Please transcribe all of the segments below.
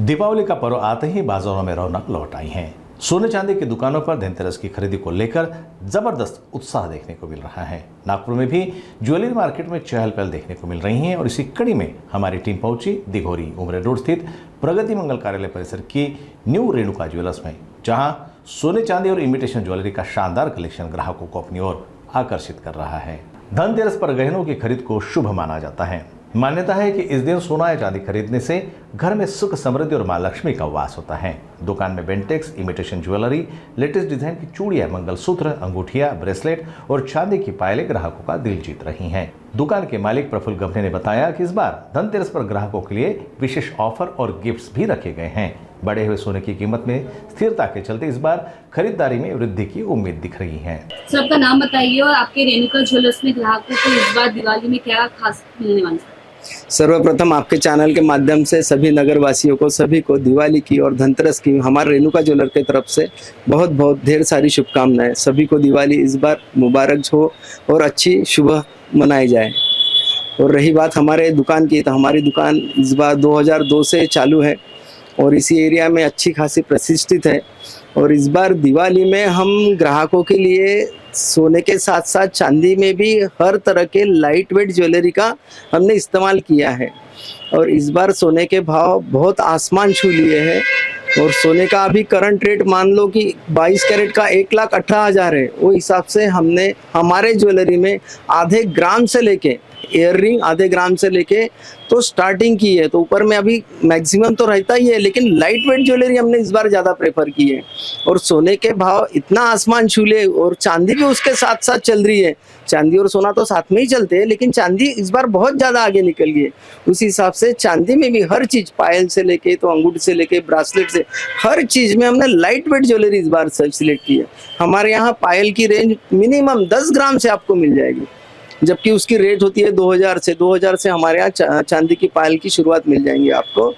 दीपावली का पर्व आते ही बाजारों में रौनक लौट आई है। सोने चांदी की दुकानों पर धनतेरस की खरीदी को लेकर जबरदस्त उत्साह देखने को मिल रहा है। नागपुर में भी ज्वेलरी मार्केट में चहल पहल देखने को मिल रही है और इसी कड़ी में हमारी टीम पहुंची दिघोरी उमरे रोड स्थित प्रगति मंगल कार्यालय परिसर की न्यू रेणुका ज्वेलर्स में, जहां सोने चांदी और इमिटेशन ज्वेलरी का शानदार कलेक्शन ग्राहकों को अपनी ओर आकर्षित कर रहा है। धनतेरस पर गहनों की खरीद को शुभ माना जाता है। मान्यता है कि इस दिन सोना या चांदी खरीदने से घर में सुख समृद्धि और मां लक्ष्मी का वास होता है। दुकान में Bentex, imitation jewellery, latest design की चूड़ियां, मंगलसूत्र, अंगूठियां, ब्रेसलेट और चांदी की पायलें ग्राहकों का दिल जीत रही हैं। दुकान के मालिक प्रफुल्ल गभने ने बताया कि इस बार धनतेरस पर ग्राहकों के लिए विशेष ऑफर और गिफ्ट्स भी रखे गए हैं। बढ़े हुए सोने की कीमत में स्थिरता के चलते इस बार खरीदारी में वृद्धि की उम्मीद दिख रही है। सर, आपका नाम बताइए और आपके रेणुका ज्वेलर्स में ग्राहकों को इस बार दिवाली में क्या खास मिलने वाला है? सर्वप्रथम आपके चैनल के माध्यम से सभी नगरवासियों को, सभी को दिवाली की और धनतेरस की हमारे रेणुका ज्वेलर की तरफ से बहुत बहुत ढेर सारी शुभकामनाएं। सभी को दिवाली इस बार मुबारक हो और अच्छी शुभ मनाई जाए। और रही बात हमारे दुकान की, तो हमारी दुकान इस बार 2002 से चालू है और इसी एरिया में अच्छी खासी प्रतिष्ठित है। और इस बार दिवाली में हम ग्राहकों के लिए सोने के साथ साथ चांदी में भी हर तरह के लाइट वेट ज्वेलरी का हमने इस्तेमाल किया है। और इस बार सोने के भाव बहुत आसमान छू लिए हैं और सोने का अभी करंट रेट मान लो कि 22 कैरेट का 1,18,000 है। वो हिसाब से हमने हमारे ज्वेलरी में आधे ग्राम से लेके ईयर रिंग आधे ग्राम से लेके तो स्टार्टिंग की है। तो ऊपर में अभी मैक्सिमम तो रहता ही है, लेकिन लाइट वेट ज्वेलरी हमने इस बार ज़्यादा प्रेफर की है। और सोने के भाव इतना आसमान छूले और चांदी भी उसके साथ साथ चल रही है। चांदी और सोना तो साथ में ही चलते हैं, लेकिन चांदी इस बार बहुत ज़्यादा आगे निकल गई है। उस हिसाब से चांदी में भी हर चीज़, पायल से लेके तो अंगूठी से लेके ब्रासलेट से हर चीज़ में हमने लाइट वेट ज्वेलरी इस बार सिलेक्ट की है। हमारे यहाँ पायल की रेंज मिनिमम 10 ग्राम से आपको मिल जाएगी, जबकि उसकी रेट होती है 2000 से हमारे यहाँ चांदी की पायल की शुरुआत मिल जाएंगी आपको।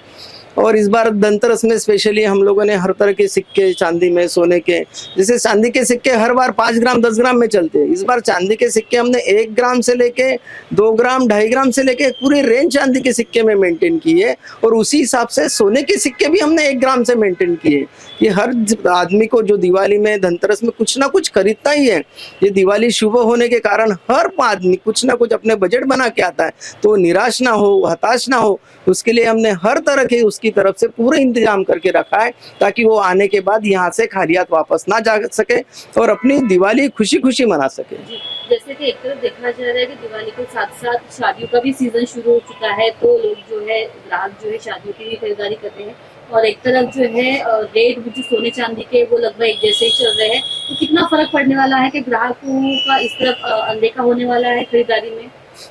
और इस बार धनतेरस में स्पेशली हम लोगों ने हर तरह के सिक्के, चांदी में, सोने के, जैसे चांदी के सिक्के हर बार 5 ग्राम 10 ग्राम में चलते हैं। इस बार चांदी के सिक्के हमने 1 ग्राम से लेके 2 ग्राम 2.5 ग्राम से लेके पूरी रेंज चांदी के सिक्के में मेंटेन की है। और उसी हिसाब से सोने के सिक्के भी हमने 1 ग्राम से मेंटेन किए। ये हर आदमी को जो दिवाली में, धनतेरस में कुछ ना कुछ खरीदता ही है। ये दिवाली शुभ होने के कारण हर आदमी कुछ ना कुछ अपने बजट बना के आता है, तो निराश ना हो, हताश ना हो, उसके लिए हमने हर तरह के उसकी तरफ से पूरे इंतजाम करके रखा है, ताकि वो आने के बाद यहाँ से खाली हाथ वापस ना जा सके और अपनी दिवाली खुशी खुशी मना सके। जैसे कि एक तरफ देखा जा रहा है कि दिवाली के साथ साथ शादियों का भी सीजन शुरू हो चुका है, तो लोग जो है, ग्राहक जो है शादियों की भी खरीदारी करते हैं। और एक तरफ जो है रेट जो सोने चांदी के वो लगभग एक जैसे ही चल रहे हैं, तो कितना फर्क पड़ने वाला है कि ग्राहकों का इस तरफ अनदेखा होने वाला है खरीदारी में?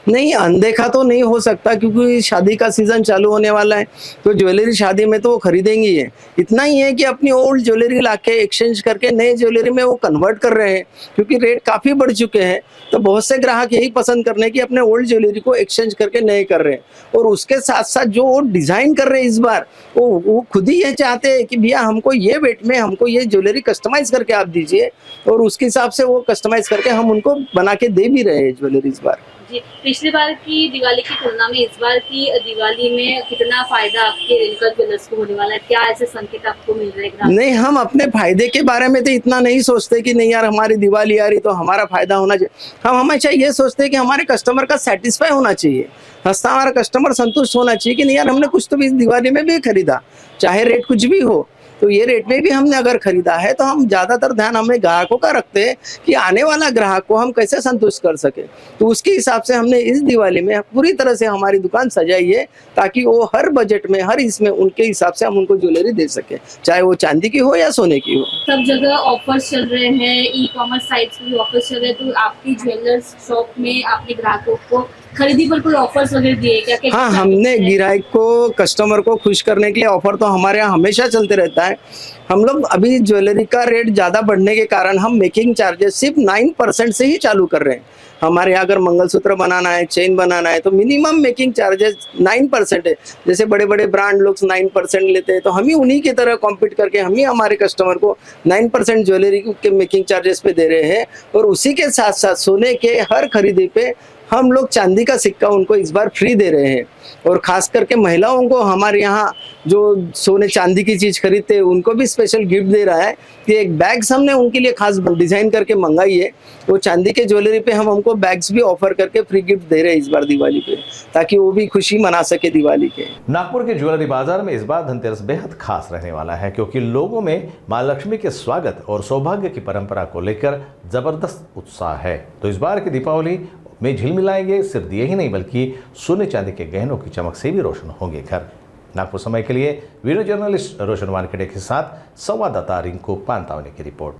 नहीं, अनदेखा तो नहीं हो सकता, क्योंकि शादी का सीजन चालू होने वाला है, तो ज्वेलरी शादी में तो वो खरीदेंगी है। इतना ही है कि अपनी ओल्ड ज्वेलरी लाके एक्सचेंज करके नए ज्वेलरी में वो कन्वर्ट कर रहे हैं, क्योंकि रेट काफ़ी बढ़ चुके हैं। तो बहुत से ग्राहक यही पसंद कर रहे हैं कि अपने ओल्ड ज्वेलरी को एक्सचेंज करके नए कर रहे हैं। और उसके साथ साथ जो वो डिज़ाइन कर रहे हैं इस बार, वो खुद ही ये चाहते हैं कि भैया हमको ये वेट में हमको ये ज्वेलरी कस्टमाइज़ करके आप दीजिए, और उसके हिसाब से वो कस्टमाइज़ करके हम उनको बना के दे भी रहे हैं ज्वेलरी इस बार। जी, पिछली बार की दिवाली की तुलना में इस बार की दिवाली में कितना फायदा आपके रेणुका ज्वेलर्स को होने वाला है? क्या ऐसे संकेत आपको मिल रहे हैं? नहीं, हम अपने फायदे के बारे में तो इतना नहीं सोचते कि नहीं यार हमारी दिवाली आ रही तो हमारा फायदा होना चाहिए। हम हमेशा ये सोचते हैं कि हमारे कस्टमर का सेटिस्फाई होना चाहिए, हमारा कस्टमर संतुष्ट होना चाहिए कि नहीं यार हमने कुछ तो भी इस दिवाली में भी खरीदा, चाहे रेट कुछ भी हो। तो ये रेट में भी हमने अगर खरीदा है, तो हम ज़्यादातर ध्यान हमें ग्राहकों का रखते हैं कि आने वाला ग्राहक को हम कैसे संतुष्ट कर सके। तो उसके हिसाब से हमने इस दिवाली में पूरी तरह से हमारी दुकान सजाई है, ताकि वो हर बजट में, हर इसमें उनके हिसाब से हम उनको ज्वेलरी दे सके, चाहे वो चांदी की हो या सोने की हो। सब जगह ऑफर्स चल रहे हैं, ई कॉमर्स साइट्स पे भी ऑफर्स चल रहे हैं, तो आपकी ज्वेलर्स शॉप में आपने ग्राहकों को खरीदी पर कोई ऑफर्स वगैरह दिए क्या? हाँ, हमने ग्राहक को, कस्टमर को खुश करने के लिए ऑफर तो हमारे यहाँ हमेशा चलते रहता है। हम लोग अभी ज्वेलरी का रेट ज़्यादा बढ़ने के कारण हम मेकिंग चार्जेस सिर्फ 9% से ही चालू कर रहे हैं। हमारे यहाँ अगर मंगलसूत्र बनाना है, चेन बनाना है, तो मिनिमम मेकिंग चार्जेस 9% है। जैसे बड़े बड़े ब्रांड लोग 9% लेते हैं, तो हम ही उन्हीं की तरह कॉम्पीट करके हम ही हमारे कस्टमर को 9% ज्वेलरी के मेकिंग चार्जेस पे दे रहे हैं। और उसी के साथ साथ सोने के हर खरीदी पे हम लोग चांदी का सिक्का उनको इस बार फ्री दे रहे हैं। और खास करके महिलाओं को हमारे यहाँ जो सोने चांदी की चीज़ खरीदते हैं उनको भी स्पेशल गिफ्ट दे रहा है कि एक बैग्स हमने उनके लिए खास डिजाइन करके मंगाई है। वो चांदी के ज्वेलरी पे हम उनको बैग्स भी ऑफर करके फ्री गिफ्ट दे रहे हैं इस बार दिवाली पे, ताकि वो भी खुशी मना सके दिवाली के। नागपुर के ज्वेलरी बाजार में इस बार धनतेरस बेहद खास रहने वाला है, क्योंकि लोगों में मां लक्ष्मी के स्वागत और सौभाग्य की परंपरा को लेकर जबरदस्त उत्साह है। तो इस बार की दीपावली में झिलमिलाएंगे सिर्फ दिए ही नहीं, बल्कि सोने चांदी के गहनों की चमक से भी रोशन होंगे घर। नागपुर समय के लिए वीडियो जर्नलिस्ट रोशन वानखेड़े के साथ संवाददाता रिंकू पांतावनी की रिपोर्ट।